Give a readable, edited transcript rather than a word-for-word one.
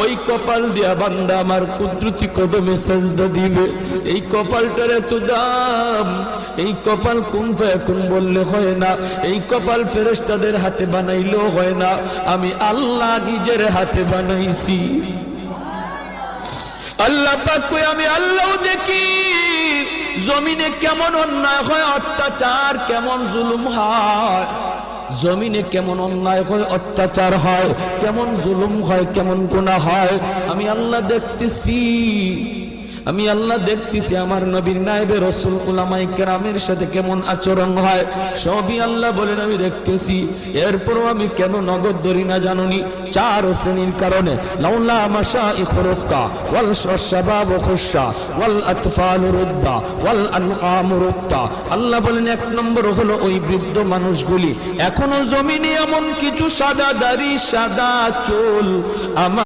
ওই কপাল দিয়া বান্দা আমার কুদরতি কদমে সাজদা দিবে। এই কপালটার এত দাম। এই কপাল কোন ফায়াকুন বললে হয় না, এই কপাল ফেরেশতাদের হাতে বানাইলেও হয় না, আমি আল্লাহ নিজের হাতে বানাইছি। আল্লাহ পাক কই আমি আল্লাহও দেখি জমিনে কেমন অন্যায় হয়, অত্যাচার কেমন জুলুম হয়, জমিনে কেমন অন্যায় হয়, অত্যাচার হয়, কেমন জুলুম হয়, কেমন গুনাহ হয়, আমি আল্লাহ দেখতেছি। আমি আল্লাহ দেখতেছি আমার নবীর নায়েবে রাসূল উলামায়ে কেরামের সাথে কেমন আচরণ হয়, সবই আল্লাহ বলেন আমি দেখতেছি। এরপরও আমি কেন নগদ ধরি না জানুনি? 4 শ্রেণীর কারণে। লাউলা মাশাইখুর রুফকা ওয়াল শাবাব খুশা ওয়াল আতফাল রুদ্দা ওয়াল আনআম রুদ্দা। আল্লাহ বলেন 1 নম্বর হলো ওই বৃদ্ধ মানুষগুলি, এখনো জমিনে এমন কিছু সাদা দাড়ি সাদা চুল আমার